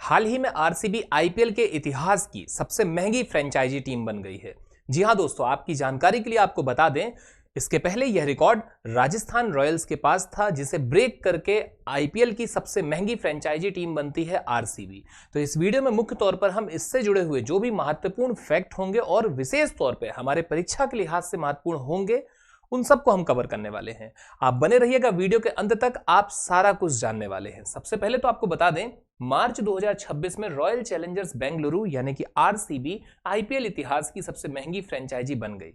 हाल ही में RCB IPL के इतिहास की सबसे महंगी फ्रेंचाइजी टीम बन गई है। जी हां दोस्तों, आपकी जानकारी के लिए आपको बता दें, इसके पहले यह रिकॉर्ड राजस्थान रॉयल्स के पास था, जिसे ब्रेक करके आईपीएल की सबसे महंगी फ्रेंचाइजी टीम बनती है आरसीबी। तो इस वीडियो में मुख्य तौर पर हम इससे जुड़े हुए जो भी महत्वपूर्ण फैक्ट होंगे और विशेष तौर पर हमारे परीक्षा के लिहाज से महत्वपूर्ण होंगे, उन सबको हम कवर करने वाले हैं। आप बने रहिएगा वीडियो के अंत तक, आप सारा कुछ जानने वाले हैं। सबसे पहले तो आपको बता दें, मार्च 2026 में रॉयल चैलेंजर्स बेंगलुरु यानी कि आरसीबी आईपीएल इतिहास की सबसे महंगी फ्रेंचाइजी बन गई,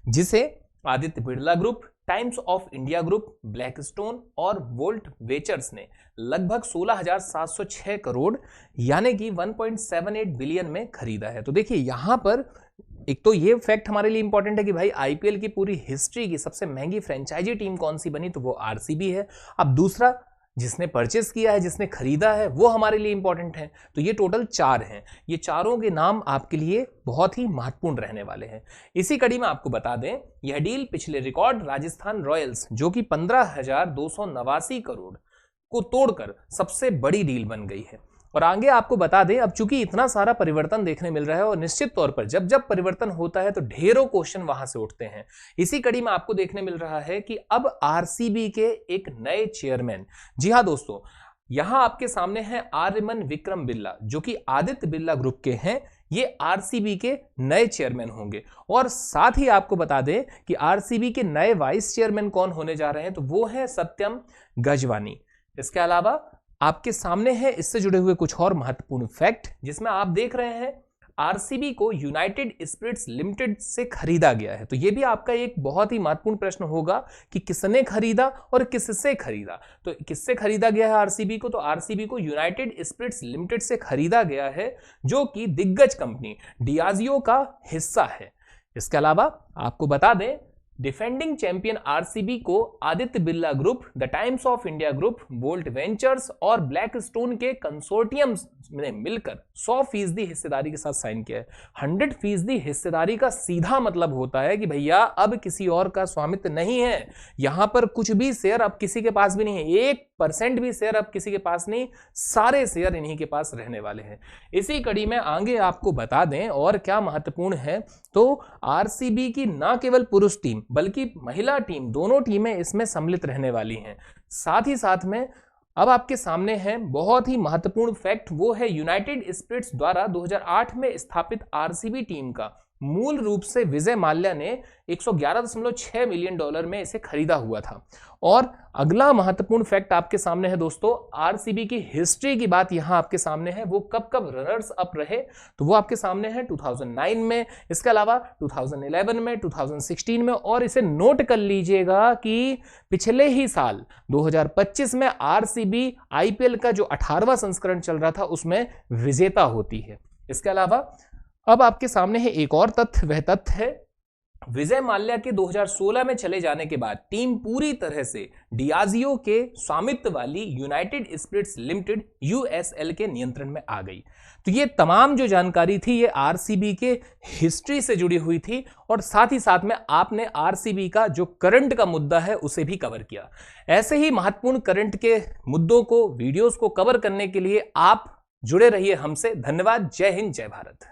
जिसे Aditya Birla group, times of India group, Blackstone और वोल्ट वेचर्स ने लगभग 16,706 करोड़ यानी कि 1.78 बिलियन में खरीदा है। तो देखिए यहां पर एक तो ये फैक्ट हमारे लिए इंपॉर्टेंट है कि भाई आईपीएल की पूरी हिस्ट्री की सबसे महंगी फ्रेंचाइजी टीम कौन सी बनी, तो वो आरसीबी है। अब दूसरा, जिसने परचेस किया है, जिसने खरीदा है, वो हमारे लिए इंपॉर्टेंट है। तो ये टोटल 4 हैं। ये चारों के नाम आपके लिए बहुत ही महत्वपूर्ण रहने वाले हैं। इसी कड़ी में आपको बता दें, यह डील पिछले रिकॉर्ड राजस्थान रॉयल्स जो कि 15,289 करोड़ को तोड़कर सबसे बड़ी डील बन गई है। और आगे आपको बता दें, अब चूंकि इतना सारा परिवर्तन देखने मिल रहा है और निश्चित तौर पर जब जब परिवर्तन होता है तो ढेरों क्वेश्चन वहां से उठते हैं। इसी कड़ी में आपको देखने मिल रहा है कि अब आरसीबी के एक नए चेयरमैन, जी हां दोस्तों, यहां आपके सामने है आर्यमन विक्रम बिरला, जो कि आदित्य बिरला ग्रुप के हैं। ये आरसीबी के नए चेयरमैन होंगे। और साथ ही आपको बता दें कि आरसीबी के नए वाइस चेयरमैन कौन होने जा रहे हैं, तो वो है सत्यम गजवानी। इसके अलावा आपके सामने है इससे जुड़े हुए कुछ और महत्वपूर्ण फैक्ट, जिसमें आप देख रहे हैं आरसीबी को यूनाइटेड स्पिरिट्स लिमिटेड से खरीदा गया है। तो यह भी आपका एक बहुत ही महत्वपूर्ण प्रश्न होगा कि किसने खरीदा और किससे खरीदा। तो किससे खरीदा गया है आरसीबी को, तो आरसीबी को यूनाइटेड स्पिरिट्स लिमिटेड से खरीदा गया है, जो कि दिग्गज कंपनी डियाजियो का हिस्सा है। इसके अलावा आपको बता दें, डिफेंडिंग चैंपियन आरसीबी को Aditya Birla group, the times of India group, volt ventures और ब्लैकस्टोन के कंसोर्टियम ने मिलकर 100% हिस्सेदारी के साथ साइन किया है। 100% हिस्सेदारी का सीधा मतलब होता है कि भैया अब किसी और का स्वामित्व नहीं है। यहां पर कुछ भी शेयर अब किसी के पास भी नहीं है, 1% भी शेयर अब किसी के पास नहीं, सारे शेयर इन्हीं के पास रहने वाले हैं। इसी कड़ी में आगे आपको बता दें और क्या महत्वपूर्ण है, तो आरसीबी की न केवल पुरुष टीम बल्कि महिला टीम, दोनों टीमें इसमें सम्मिलित रहने वाली हैं। साथ ही साथ में अब आपके सामने है बहुत ही महत्वपूर्ण फैक्ट, वो है यूनाइटेड स्पिरिट्स द्वारा 2008 में स्थापित आरसीबी टीम का मूल रूप से विजय माल्या ने $111.6 मिलियन में इसे खरीदा हुआ था। और अगला महत्वपूर्ण फैक्ट आपके सामने है दोस्तों, आरसीबी की हिस्ट्री की बात यहां आपके सामने है। वो कब कब रनर्स अप रहे, तो वो आपके सामने है 2009 में, इसके अलावा 2011 में, 2016 में, और इसे नोट कर लीजिएगा कि पिछले ही साल 2025 में आरसीबी आईपीएल का जो 18वां संस्करण चल रहा था उसमें विजेता होती है। इसके अलावा अब आपके सामने है एक और तथ्य, वह तथ्य है विजय माल्या के 2016 में चले जाने के बाद टीम पूरी तरह से डियाजियो के स्वामित्व वाली यूनाइटेड स्पिरिट्स लिमिटेड यूएसएल के नियंत्रण में आ गई। तो ये तमाम जो जानकारी थी ये आरसीबी के हिस्ट्री से जुड़ी हुई थी, और साथ ही साथ में आपने आरसीबी का जो करंट का मुद्दा है उसे भी कवर किया। ऐसे ही महत्वपूर्ण करंट के मुद्दों को, वीडियोस को कवर करने के लिए आप जुड़े रहिए हमसे। धन्यवाद। जय हिंद, जय भारत।